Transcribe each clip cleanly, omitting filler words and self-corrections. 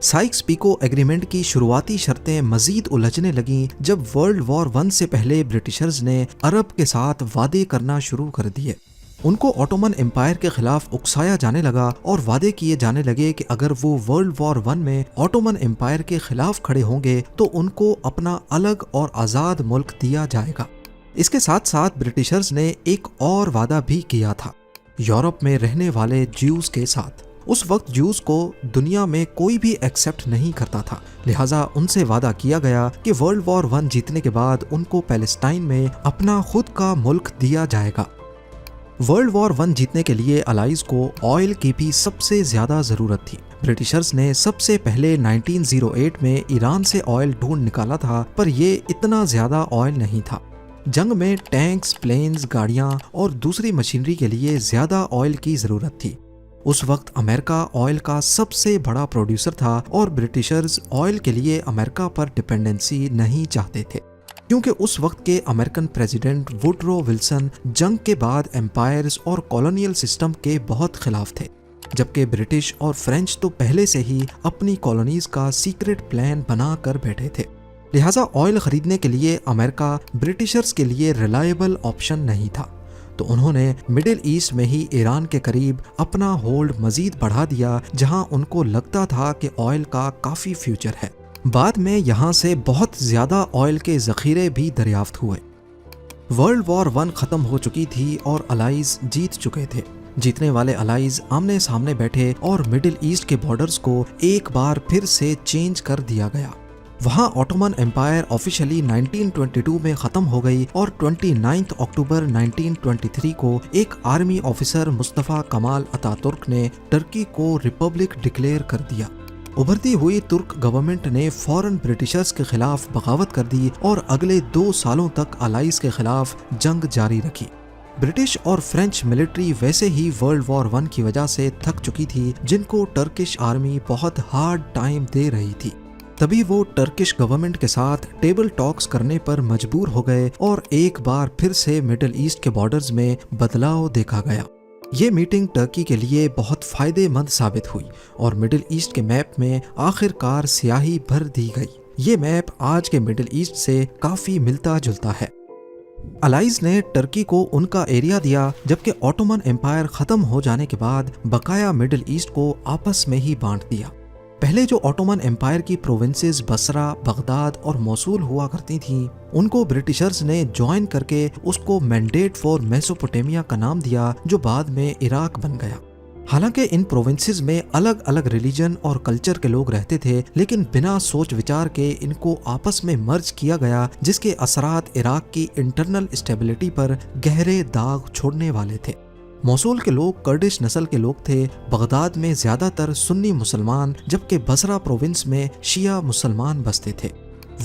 Sykes pico agreement کی شروعاتی شرطیں مزید الجھنے لگیں جب ورلڈ وار 1 سے پہلے برٹشرز نے عرب کے ساتھ وعدے کرنا شروع کر دیے۔ ان کو آٹومن امپائر کے خلاف اکسایا جانے لگا اور وعدے کیے جانے لگے کہ اگر وہ ورلڈ وار 1 میں آٹومن امپائر کے خلاف کھڑے ہوں گے تو ان کو اپنا الگ اور آزاد ملک دیا جائے گا۔ اس کے ساتھ ساتھ برٹشرز نے ایک اور وعدہ بھی کیا تھا یورپ میں رہنے والے جیوز کے ساتھ۔ اس وقت جیوز کو دنیا میں کوئی بھی ایکسیپٹ نہیں کرتا تھا، لہٰذا ان سے وعدہ کیا گیا کہ ورلڈ وار 1 جیتنے کے بعد ان کو پیلسٹائن میں اپنا خود کا ملک دیا جائے گا۔ ورلڈ وار 1 جیتنے کے لیے الائز کو آئل کی بھی سب سے زیادہ ضرورت تھی۔ برٹشرز نے سب سے پہلے 1908 میں ایران سے آئل ڈھونڈ نکالا تھا، پر یہ اتنا زیادہ آئل نہیں تھا۔ جنگ میں ٹینکس، پلینز، گاڑیاں اور دوسری مشینری کے لیے زیادہ آئل کی ضرورت تھی۔ اس وقت امریکہ آئل کا سب سے بڑا پروڈیوسر تھا اور برٹشرز آئل کے لیے امریکہ پر ڈپینڈنسی نہیں چاہتے تھے، کیونکہ اس وقت کے امریکن پریزیڈنٹ ووڈرو ولسن جنگ کے بعد امپائرز اور کالونیل سسٹم کے بہت خلاف تھے، جبکہ برٹش اور فرینچ تو پہلے سے ہی اپنی کالونیز کا سیکرٹ پلان بنا کر بیٹھے تھے۔ لہٰذا آئل خریدنے کے لیے امریکہ برٹشرز کے لیے ریلائبل آپشن نہیں تھا، تو انہوں نے مڈل ایسٹ میں ہی ایران کے قریب اپنا ہولڈ مزید بڑھا دیا، جہاں ان کو لگتا تھا کہ آئل کا کافی فیوچر ہے۔ بعد میں یہاں سے بہت زیادہ آئل کے ذخیرے بھی دریافت ہوئے۔ ورلڈ وار 1 ختم ہو چکی تھی اور الائز جیت چکے تھے۔ جیتنے والے الائز آمنے سامنے بیٹھے اور مڈل ایسٹ کے بارڈرز کو ایک بار پھر سے چینج کر دیا گیا۔ وہاں آٹومن امپائر آفیشلی 1922 میں ختم ہو گئی اور 29 اکتوبر 1923 کو ایک آرمی آفیسر مصطفیٰ کمال اتا ترک نے ترکی کو ریپبلک ڈکلیئر کر دیا۔ ابھرتی ہوئی ترک گورنمنٹ نے فوراً برٹشرز کے خلاف بغاوت کر دی اور اگلے 2 سالوں تک الائز کے خلاف جنگ جاری رکھی۔ برٹش اور فرینچ ملٹری ویسے ہی ورلڈ وار 1 کی وجہ سے تھک چکی تھی، جن کو ٹرکش آرمی بہت ہارڈ ٹائم دے رہی تھی۔ تبھی وہ ٹرکش گورنمنٹ کے ساتھ ٹیبل ٹاکس کرنے پر مجبور ہو گئے اور ایک بار پھر سے مڈل ایسٹ کے بارڈرز میں بدلاؤ دیکھا گیا۔ یہ میٹنگ ٹرکی کے لیے بہت فائدے مند ثابت ہوئی اور مڈل ایسٹ کے میپ میں آخر کار سیاہی بھر دی گئی۔ یہ میپ آج کے مڈل ایسٹ سے کافی ملتا جلتا ہے۔ الائز نے ٹرکی کو ان کا ایریا دیا، جبکہ آٹومن امپائر ختم ہو جانے کے بعد بقایا مڈل ایسٹ کو آپس میں ہی بانٹ دیا۔ پہلے جو آٹومن امپائر کی پروونسز بصرہ، بغداد اور موصول ہوا کرتی تھیں، ان کو برٹشرز نے جوائن کر کے اس کو مینڈیٹ فور میسوپوٹیمیا کا نام دیا، جو بعد میں عراق بن گیا۔ حالانکہ ان پروونسز میں الگ الگ ریلیجن اور کلچر کے لوگ رہتے تھے، لیکن بنا سوچ وچار کے ان کو آپس میں مرج کیا گیا، جس کے اثرات عراق کی انٹرنل اسٹیبلٹی پر گہرے داغ چھوڑنے والے تھے۔ موصول کے لوگ کرڈش نسل کے لوگ تھے، بغداد میں زیادہ تر سنی مسلمان، جبکہ بصرہ پروونس میں شیعہ مسلمان بستے تھے۔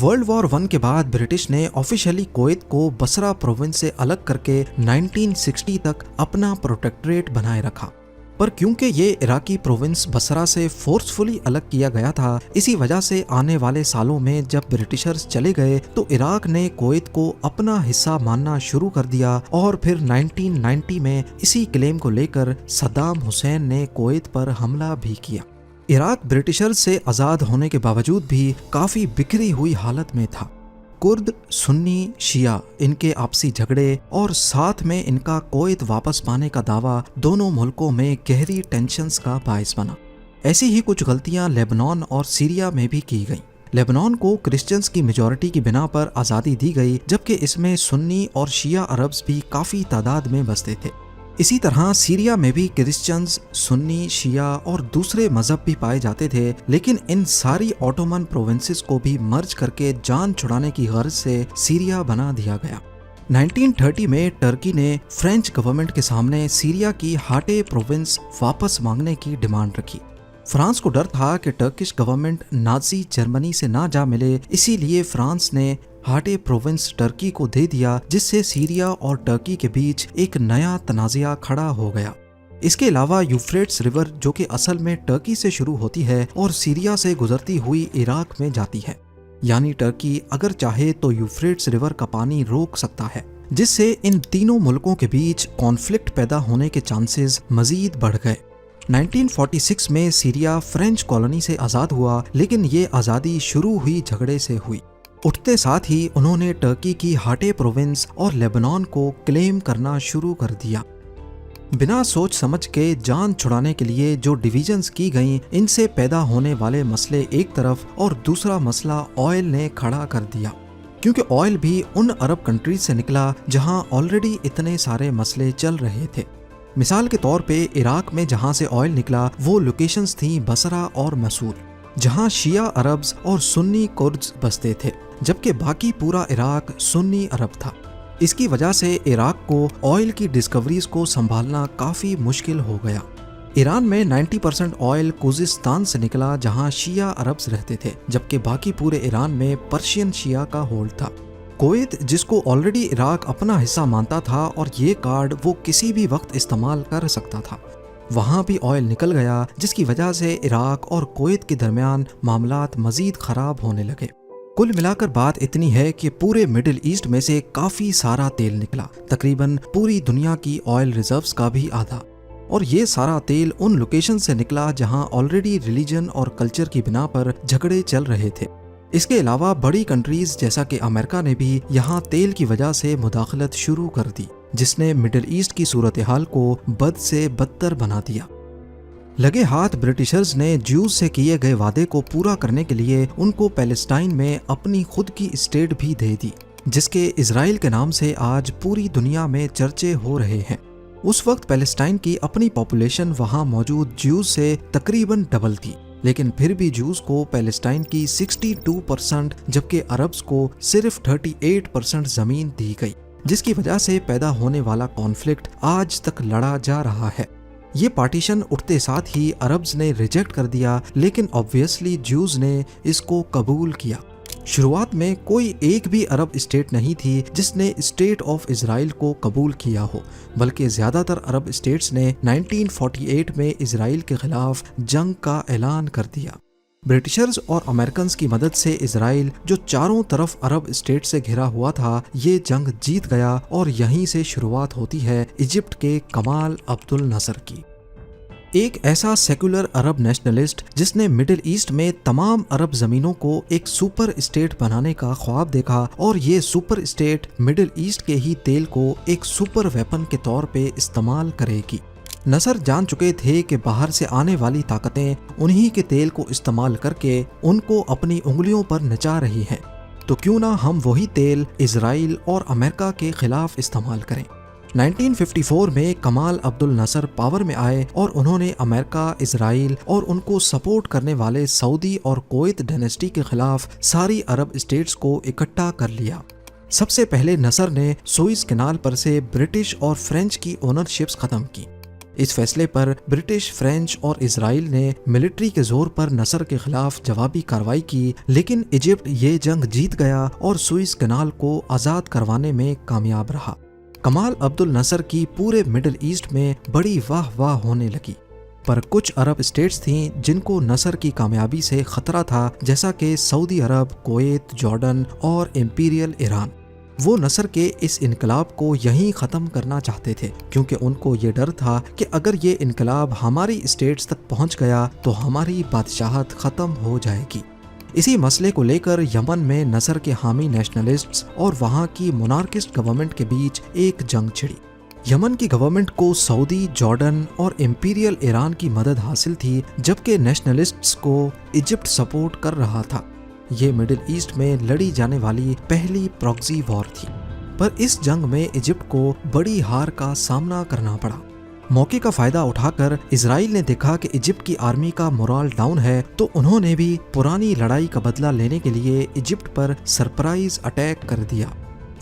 ورلڈ وار 1 کے بعد برٹش نے آفیشلی کویت کو بصرہ پروونس سے الگ کر کے 1960 تک اپنا پروٹیکٹریٹ بنائے رکھا، پر کیونکہ یہ عراقی پروونس بصرہ سے فورسفلی الگ کیا گیا تھا، اسی وجہ سے آنے والے سالوں میں جب برٹشرز چلے گئے تو عراق نے کویت کو اپنا حصہ ماننا شروع کر دیا، اور پھر 1990 میں اسی کلیم کو لے کر صدام حسین نے کویت پر حملہ بھی کیا۔ عراق برٹشرز سے آزاد ہونے کے باوجود بھی کافی بکھری ہوئی حالت میں تھا۔ کرد، سنی، شیعہ، ان کے آپسی جھگڑے اور ساتھ میں ان کا کویت واپس پانے کا دعویٰ دونوں ملکوں میں گہری ٹینشنز کا باعث بنا۔ ایسی ہی کچھ غلطیاں لیبنان اور سیریا میں بھی کی گئیں۔ لیبنان کو کرسچنز کی میجورٹی کی بنا پر آزادی دی گئی، جبکہ اس میں سنی اور شیعہ عربز بھی کافی تعداد میں بستے تھے۔ اسی طرح سیریا میں بھی کرسچنز، سنی، شیعہ اور دوسرے مذہب بھی پائے جاتے تھے، لیکن ان ساری آٹومن پروونسز کو بھی مرج کر کے جان چھڑانے کی غرض سے سیریا بنا دیا گیا۔ 1930 میں ٹرکی نے فرینچ گورنمنٹ کے سامنے سیریا کی ہاٹے پروونس واپس مانگنے کی ڈیمانڈ رکھی۔ فرانس کو ڈر تھا کہ ٹرکش گورنمنٹ نازی جرمنی سے نہ جا ملے، اسی لیے فرانس نے ہاٹے پروونس ٹرکی کو دے دیا، جس سے سیریا اور ٹرکی کے بیچ ایک نیا تنازعہ کھڑا ہو گیا۔ اس کے علاوہ یوفریٹس ریور، جو کہ اصل میں ٹرکی سے شروع ہوتی ہے اور سیریا سے گزرتی ہوئی عراق میں جاتی ہے، یعنی ٹرکی اگر چاہے تو یوفریٹس ریور کا پانی روک سکتا ہے، جس سے ان تینوں ملکوں کے بیچ کانفلکٹ پیدا ہونے کے چانسز مزید بڑھ گئے۔ 1946 میں سیریا فرینچ کالونی سے آزاد ہوا، لیکن یہ آزادی شروع ہوئی جھگڑے سے ہوئی۔ اٹھتے ساتھ ہی انہوں نے ٹرکی کی ہاٹے پروونس اور لیبنان کو کلیم کرنا شروع کر دیا۔ بنا سوچ سمجھ کے جان چھڑانے کے لیے جو ڈویژنز کی گئیں، ان سے پیدا ہونے والے مسئلے ایک طرف اور دوسرا مسئلہ آئل نے کھڑا کر دیا، کیونکہ آئل بھی ان عرب کنٹریز سے نکلا جہاں آلریڈی اتنے سارے مسئلے چل رہے تھے۔ مثال کے طور پہ عراق میں جہاں سے آئل نکلا وہ لوکیشنز تھیں بصرہ اور موصول، جہاں شیعہ عربز اور سنی کردز بستے تھے، جبکہ باقی پورا عراق سنی عرب تھا۔ اس کی وجہ سے عراق کو آئل کی ڈسکوریز کو سنبھالنا کافی مشکل ہو گیا۔ ایران میں 90% آئل خوزستان سے نکلا جہاں شیعہ عربز رہتے تھے، جبکہ باقی پورے ایران میں پرشین شیعہ کا ہولڈ تھا۔ کویت، جس کو آلریڈی عراق اپنا حصہ مانتا تھا اور یہ کارڈ وہ کسی بھی وقت استعمال کر سکتا تھا، وہاں بھی آئل نکل گیا، جس کی وجہ سے عراق اور کویت کے درمیان معاملات مزید خراب ہونے لگے۔ کل ملا کر بات اتنی ہے کہ پورے مڈل ایسٹ میں سے کافی سارا تیل نکلا، تقریباً پوری دنیا کی آئل ریزروز کا بھی آدھا، اور یہ سارا تیل ان لوکیشن سے نکلا جہاں آلریڈی ریلیجن اور کلچر کی بنا پر جھگڑے چل رہے تھے۔ اس کے علاوہ بڑی کنٹریز جیسا کہ امریکہ نے بھی یہاں تیل کی وجہ سے مداخلت شروع کر دی، جس نے مڈل ایسٹ کی صورتحال کو بد سے بدتر بنا دیا۔ لگے ہاتھ برٹشرز نے جیوز سے کیے گئے وعدے کو پورا کرنے کے لیے ان کو پیلسٹائن میں اپنی خود کی اسٹیٹ بھی دے دی، جس کے اسرائیل کے نام سے آج پوری دنیا میں چرچے ہو رہے ہیں۔ اس وقت پیلسٹائن کی اپنی پاپولیشن وہاں موجود جیوز سے تقریباً ڈبل تھی، لیکن پھر بھی جیوز کو پیلسٹائن کی 62% جبکہ عربز کو صرف 38% زمین دی گئی، جس کی وجہ سے پیدا ہونے والا کانفلکٹ آج تک لڑا جا رہا ہے۔ یہ پارٹیشن اٹھتے ساتھ ہی عربز نے ریجیکٹ کر دیا، لیکن آبویسلی جیوز نے اس کو قبول کیا۔ شروعات میں کوئی ایک بھی عرب اسٹیٹ نہیں تھی جس نے اسٹیٹ آف اسرائیل کو قبول کیا ہو، بلکہ زیادہ تر عرب اسٹیٹس نے 1948 میں اسرائیل کے خلاف جنگ کا اعلان کر دیا۔ برٹشرز اور امریکنز کی مدد سے اسرائیل، جو چاروں طرف عرب اسٹیٹ سے گھرا ہوا تھا، یہ جنگ جیت گیا، اور یہیں سے شروعات ہوتی ہے ایجپٹ کے کمال عبد الناصر کی۔ ایک ایسا سیکولر عرب نیشنلسٹ جس نے مڈل ایسٹ میں تمام عرب زمینوں کو ایک سپر اسٹیٹ بنانے کا خواب دیکھا، اور یہ سپر اسٹیٹ مڈل ایسٹ کے ہی تیل کو ایک سپر ویپن کے طور پہ استعمال کرے گی۔ نصر جان چکے تھے کہ باہر سے آنے والی طاقتیں انہی کے تیل کو استعمال کر کے ان کو اپنی انگلیوں پر نچا رہی ہیں، تو کیوں نہ ہم وہی تیل اسرائیل اور امریکہ کے خلاف استعمال کریں۔ 1954 میں کمال عبد الناصر پاور میں آئے اور انہوں نے امریکہ، اسرائیل اور ان کو سپورٹ کرنے والے سعودی اور کویت ڈائنیسٹی کے خلاف ساری عرب اسٹیٹس کو اکٹھا کر لیا۔ سب سے پہلے نصر نے سوئس کینال پر سے برٹش اور فرینچ کی اونرشپس ختم کی۔ اس فیصلے پر برٹش، فرینچ اور اسرائیل نے ملٹری کے زور پر نصر کے خلاف جوابی کارروائی کی، لیکن ایجپٹ یہ جنگ جیت گیا اور سوئس کینال کو آزاد کروانے میں کامیاب رہا۔ کمال عبد الناصر کی پورے مڈل ایسٹ میں بڑی واہ واہ ہونے لگی، پر کچھ عرب اسٹیٹس تھیں جن کو نصر کی کامیابی سے خطرہ تھا، جیسا کہ سعودی عرب، کویت، جارڈن اور امپیریل ایران۔ وہ نصر کے اس انقلاب کو یہیں ختم کرنا چاہتے تھے، کیونکہ ان کو یہ ڈر تھا کہ اگر یہ انقلاب ہماری اسٹیٹس تک پہنچ گیا تو ہماری بادشاہت ختم ہو جائے گی۔ اسی مسئلے کو لے کر یمن میں نصر کے حامی نیشنلسٹس اور وہاں کی مونارکسٹ گورنمنٹ کے بیچ ایک جنگ چھڑی۔ یمن کی گورنمنٹ کو سعودی، جارڈن اور امپیریل ایران کی مدد حاصل تھی، جبکہ نیشنلسٹس کو ایجپٹ سپورٹ کر رہا تھا۔ یہ مڈل ایسٹ میں لڑی جانے والی پہلی پراکسی وار تھی، پر اس جنگ میں ایجپٹ کو بڑی ہار کا سامنا کرنا پڑا۔ موقع کا فائدہ اٹھا کر اسرائیل نے دیکھا کہ ایجپٹ کی آرمی کا مورال ڈاؤن ہے، تو انہوں نے بھی پرانی لڑائی کا بدلہ لینے کے لیے ایجپٹ پر سرپرائز اٹیک کر دیا۔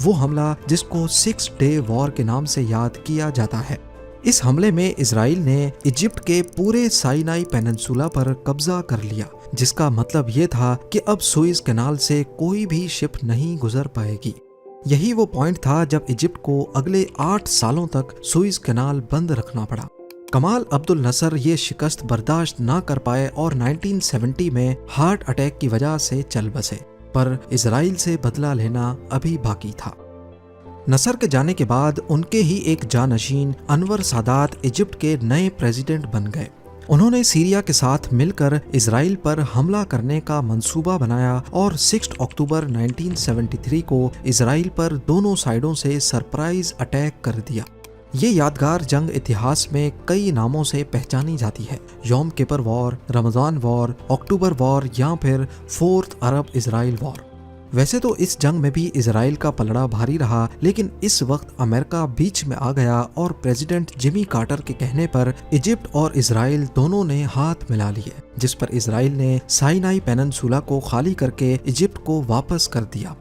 وہ حملہ جس کو 6 ڈے وار کے نام سے یاد کیا جاتا ہے۔ اس حملے میں اسرائیل نے ایجپٹ کے پورے سائنائی پیننسولا پر قبضہ کر لیا، جس کا مطلب یہ تھا کہ اب سوئس کینال سے کوئی بھی شپ نہیں گزر پائے گی۔ یہی وہ پوائنٹ تھا جب ایجپٹ کو اگلے 8 سالوں تک سوئس کینال بند رکھنا پڑا۔ کمال عبد الناصر یہ شکست برداشت نہ کر پائے اور 1970 میں ہارٹ اٹیک کی وجہ سے چل بسے، پر اسرائیل سے بدلہ لینا ابھی باقی تھا۔ نصر کے جانے کے بعد ان کے ہی ایک جانشین انور سادات ایجپٹ کے نئے پریزیڈنٹ بن گئے۔ انہوں نے سیریا کے ساتھ مل کر اسرائیل پر حملہ کرنے کا منصوبہ بنایا اور 6 اکتوبر 1973 کو اسرائیل پر دونوں سائیڈوں سے سرپرائز اٹیک کر دیا۔ یہ یادگار جنگ اتہاس میں کئی ناموں سے پہچانی جاتی ہے: یوم کپر وار، رمضان وار، اکتوبر وار یا پھر 4th عرب اسرائیل وار۔ ویسے تو اس جنگ میں بھی اسرائیل کا پلڑا بھاری رہا، لیکن اس وقت امریکہ بیچ میں آ گیا اور پریزیڈنٹ جمی کارٹر کے کہنے پر ایجپٹ اور اسرائیل دونوں نے ہاتھ ملا لیے، جس پر اسرائیل نے سائنائی پیننسولا کو خالی کر کے ایجپٹ کو واپس کر دیا۔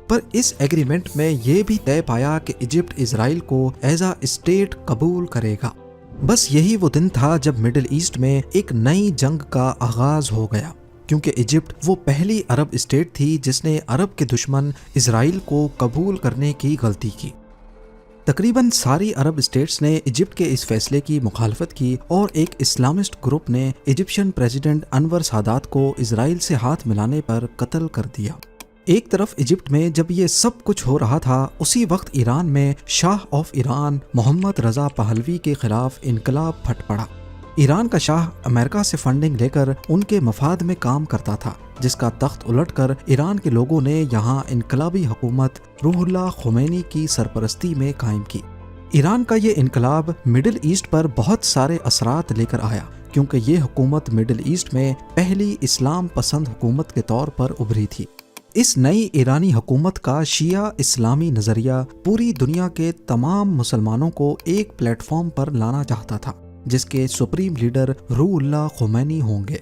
پر اس ایگریمنٹ میں یہ بھی طے پایا کہ ایجپٹ اسرائیل کو ایز اے اسٹیٹ قبول کرے گا۔ بس یہی وہ دن تھا جب مڈل ایسٹ میں ایک نئی جنگ کا آغاز ہو گیا، کیونکہ ایجپٹ وہ پہلی عرب اسٹیٹ تھی جس نے عرب کے دشمن اسرائیل کو قبول کرنے کی غلطی کی۔ تقریباً ساری عرب اسٹیٹس نے ایجپٹ کے اس فیصلے کی مخالفت کی اور ایک اسلامسٹ گروپ نے ایجپشین پریزیڈنٹ انور سادات کو اسرائیل سے ہاتھ ملانے پر قتل کر دیا۔ ایک طرف ایجپٹ میں جب یہ سب کچھ ہو رہا تھا، اسی وقت ایران میں شاہ آف ایران محمد رضا پہلوی کے خلاف انقلاب پھٹ پڑا۔ ایران کا شاہ امریکہ سے فنڈنگ لے کر ان کے مفاد میں کام کرتا تھا، جس کا تخت الٹ کر ایران کے لوگوں نے یہاں انقلابی حکومت روح اللہ خمینی کی سرپرستی میں قائم کی۔ ایران کا یہ انقلاب مڈل ایسٹ پر بہت سارے اثرات لے کر آیا، کیونکہ یہ حکومت مڈل ایسٹ میں پہلی اسلام پسند حکومت کے طور پر ابھری تھی۔ اس نئی ایرانی حکومت کا شیعہ اسلامی نظریہ پوری دنیا کے تمام مسلمانوں کو ایک پلیٹ فارم پر لانا چاہتا تھا، جس کے سپریم لیڈر روح اللہ خمینی ہوں گے۔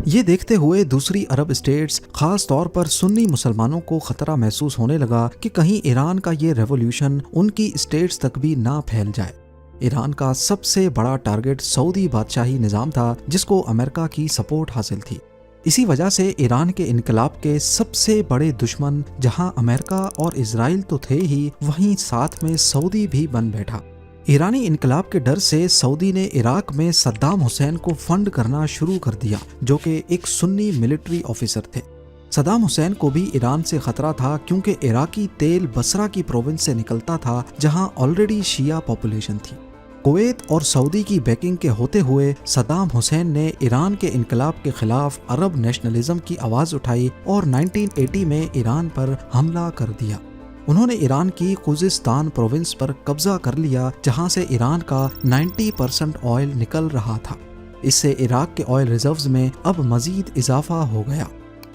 یہ دیکھتے ہوئے دوسری عرب اسٹیٹس، خاص طور پر سنی مسلمانوں کو خطرہ محسوس ہونے لگا کہ کہیں ایران کا یہ ریولوشن ان کی اسٹیٹس تک بھی نہ پھیل جائے۔ ایران کا سب سے بڑا ٹارگٹ سعودی بادشاہی نظام تھا، جس کو امریکہ کی سپورٹ حاصل تھی۔ اسی وجہ سے ایران کے انقلاب کے سب سے بڑے دشمن جہاں امریکہ اور اسرائیل تو تھے ہی، وہیں ساتھ میں سعودی بھی بن بیٹھا۔ ایرانی انقلاب کے ڈر سے سعودی نے عراق میں صدام حسین کو فنڈ کرنا شروع کر دیا، جو کہ ایک سنی ملٹری آفیسر تھے۔ صدام حسین کو بھی ایران سے خطرہ تھا، کیونکہ عراقی تیل بصرہ کی پروونس سے نکلتا تھا، جہاں آلریڈی شیعہ پاپولیشن تھی۔ کویت اور سعودی کی بیکنگ کے ہوتے ہوئے صدام حسین نے ایران کے انقلاب کے خلاف عرب نیشنلزم کی آواز اٹھائی اور 1980 میں ایران پر حملہ کر دیا۔ انہوں نے ایران کی خوزستان پروونس پر قبضہ کر لیا، جہاں سے ایران کا 90% آئل نکل رہا تھا۔ اس سے عراق کے آئل ریزروز میں اب مزید اضافہ ہو گیا۔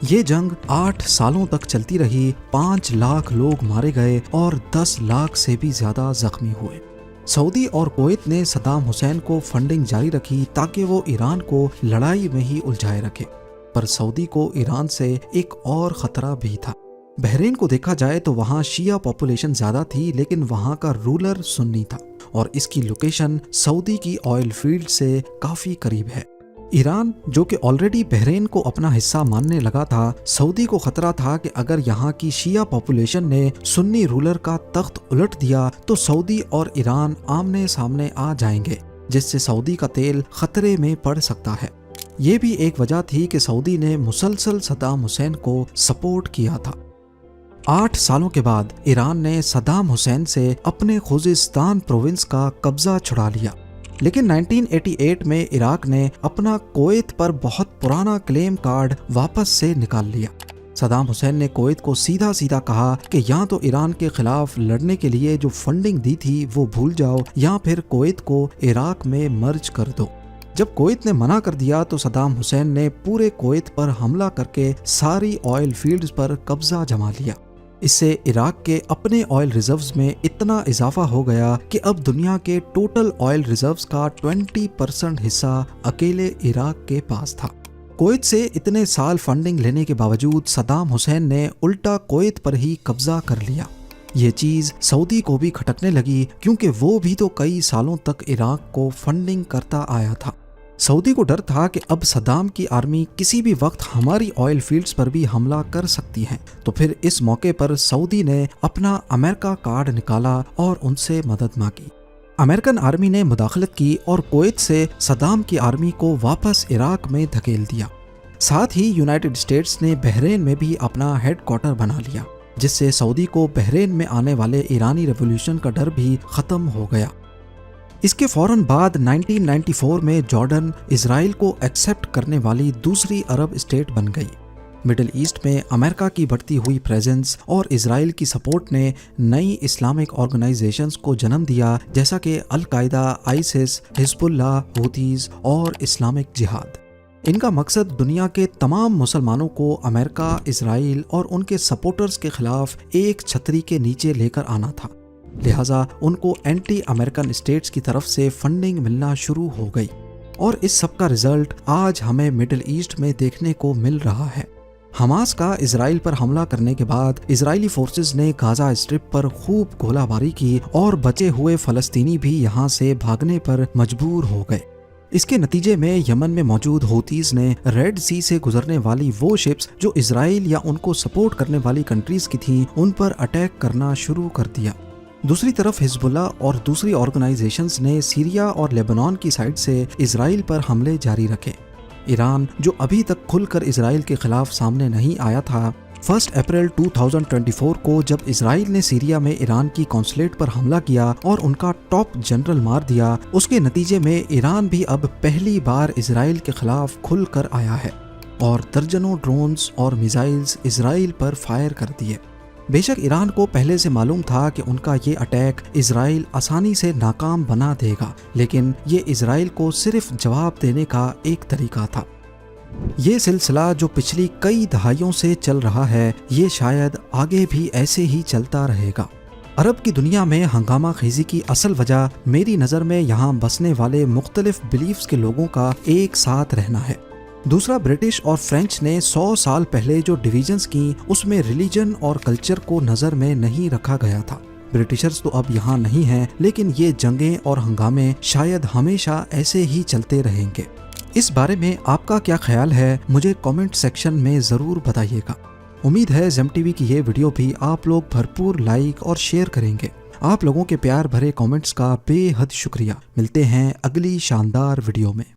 یہ جنگ 8 سالوں تک چلتی رہی، 5 لاکھ لوگ مارے گئے اور 10 لاکھ سے بھی زیادہ زخمی ہوئے۔ سعودی اور کویت نے صدام حسین کو فنڈنگ جاری رکھی تاکہ وہ ایران کو لڑائی میں ہی الجھائے رکھے، پر سعودی کو ایران سے ایک اور خطرہ بھی تھا۔ بحرین کو دیکھا جائے تو وہاں شیعہ پاپولیشن زیادہ تھی، لیکن وہاں کا رولر سنی تھا اور اس کی لوکیشن سعودی کی آئل فیلڈ سے کافی قریب ہے۔ ایران، جو کہ آلریڈی بحرین کو اپنا حصہ ماننے لگا تھا، سعودی کو خطرہ تھا کہ اگر یہاں کی شیعہ پاپولیشن نے سنی رولر کا تخت الٹ دیا تو سعودی اور ایران آمنے سامنے آ جائیں گے، جس سے سعودی کا تیل خطرے میں پڑ سکتا ہے۔ یہ بھی ایک وجہ تھی کہ سعودی نے مسلسل صدام حسین کو سپورٹ کیا تھا۔ 8 سالوں کے بعد ایران نے صدام حسین سے اپنے خوزستان پروونس کا قبضہ چھڑا لیا، لیکن 1988 میں عراق نے اپنا کویت پر بہت پرانا کلیم کارڈ واپس سے نکال لیا۔ صدام حسین نے کویت کو سیدھا سیدھا کہا کہ یا تو ایران کے خلاف لڑنے کے لیے جو فنڈنگ دی تھی وہ بھول جاؤ، یا پھر کویت کو عراق میں مرج کر دو۔ جب کویت نے منع کر دیا تو صدام حسین نے پورے کویت پر حملہ کر کے ساری آئل فیلڈز پر قبضہ جما لیا۔ اس سے عراق کے اپنے آئل ریزروز میں اتنا اضافہ ہو گیا کہ اب دنیا کے ٹوٹل آئل ریزروز کا 20% حصہ اکیلے عراق کے پاس تھا۔ کویت سے اتنے سال فنڈنگ لینے کے باوجود صدام حسین نے الٹا کویت پر ہی قبضہ کر لیا۔ یہ چیز سعودی کو بھی کھٹکنے لگی، کیونکہ وہ بھی تو کئی سالوں تک عراق کو فنڈنگ کرتا آیا تھا۔ سعودی کو ڈر تھا کہ اب صدام کی آرمی کسی بھی وقت ہماری آئل فیلڈز پر بھی حملہ کر سکتی ہے، تو پھر اس موقع پر سعودی نے اپنا امریکہ کارڈ نکالا اور ان سے مدد مانگی۔ امریکن آرمی نے مداخلت کی اور کویت سے صدام کی آرمی کو واپس عراق میں دھکیل دیا۔ ساتھ ہی یونائٹڈ اسٹیٹس نے بحرین میں بھی اپنا ہیڈ کوارٹر بنا لیا، جس سے سعودی کو بحرین میں آنے والے ایرانی ریولوشن کا ڈر بھی ختم ہو گیا۔ اس کے فوراً بعد 1994 میں جارڈن اسرائیل کو ایکسیپٹ کرنے والی دوسری عرب اسٹیٹ بن گئی۔ مڈل ایسٹ میں امریکہ کی بڑھتی ہوئی پریزنس اور اسرائیل کی سپورٹ نے نئی اسلامک آرگنائزیشنز کو جنم دیا، جیسا کہ القاعدہ، آئیسس، حزب اللہ، ہوتیز اور اسلامک جہاد۔ ان کا مقصد دنیا کے تمام مسلمانوں کو امریکہ، اسرائیل اور ان کے سپورٹرز کے خلاف ایک چھتری کے نیچے لے کر آنا تھا، لہٰذا ان کو اینٹی امریکن اسٹیٹس کی طرف سے فنڈنگ ملنا شروع ہو گئی، اور اس سب کا رزلٹ آج ہمیں مڈل ایسٹ میں دیکھنے کو مل رہا ہے۔ حماس کا اسرائیل پر حملہ کرنے کے بعد اسرائیلی فورسز نے غازہ اسٹرپ پر خوب گولہ باری کی اور بچے ہوئے فلسطینی بھی یہاں سے بھاگنے پر مجبور ہو گئے۔ اس کے نتیجے میں یمن میں موجود ہوتیز نے ریڈ سی سے گزرنے والی وہ شپس جو اسرائیل یا ان کو سپورٹ کرنے والی کنٹریز کی تھیں ان پر اٹیک کرنا شروع کر دیا۔ دوسری طرف حزب اللہ اور دوسری آرگنائزیشنز نے سیریا اور لیبنان کی سائڈ سے اسرائیل پر حملے جاری رکھے۔ ایران، جو ابھی تک کھل کر اسرائیل کے خلاف سامنے نہیں آیا تھا، 1 اپریل 2024 کو جب اسرائیل نے سیریا میں ایران کی قونصلیٹ پر حملہ کیا اور ان کا ٹاپ جنرل مار دیا، اس کے نتیجے میں ایران بھی اب پہلی بار اسرائیل کے خلاف کھل کر آیا ہے اور درجنوں ڈرونز اور میزائلز اسرائیل پر فائر کر دیے۔ بے شک ایران کو پہلے سے معلوم تھا کہ ان کا یہ اٹیک اسرائیل آسانی سے ناکام بنا دے گا، لیکن یہ اسرائیل کو صرف جواب دینے کا ایک طریقہ تھا۔ یہ سلسلہ جو پچھلی کئی دہائیوں سے چل رہا ہے، یہ شاید آگے بھی ایسے ہی چلتا رہے گا۔ عرب کی دنیا میں ہنگامہ خیزی کی اصل وجہ میری نظر میں یہاں بسنے والے مختلف بلیفز کے لوگوں کا ایک ساتھ رہنا ہے۔ دوسرا، برٹش اور فرینچ نے 100 سال پہلے جو ڈویژنز کی، اس میں ریلیجن اور کلچر کو نظر میں نہیں رکھا گیا تھا۔ برٹشرز تو اب یہاں نہیں ہیں، لیکن یہ جنگیں اور ہنگامے شاید ہمیشہ ایسے ہی چلتے رہیں گے۔ اس بارے میں آپ کا کیا خیال ہے؟ مجھے کامنٹ سیکشن میں ضرور بتائیے گا۔ امید ہے زیم ٹی وی کی یہ ویڈیو بھی آپ لوگ بھرپور لائک اور شیئر کریں گے۔ آپ لوگوں کے پیار بھرے کامنٹس کا بے حد شکریہ۔ ملتے ہیں اگلی شاندار ویڈیو میں۔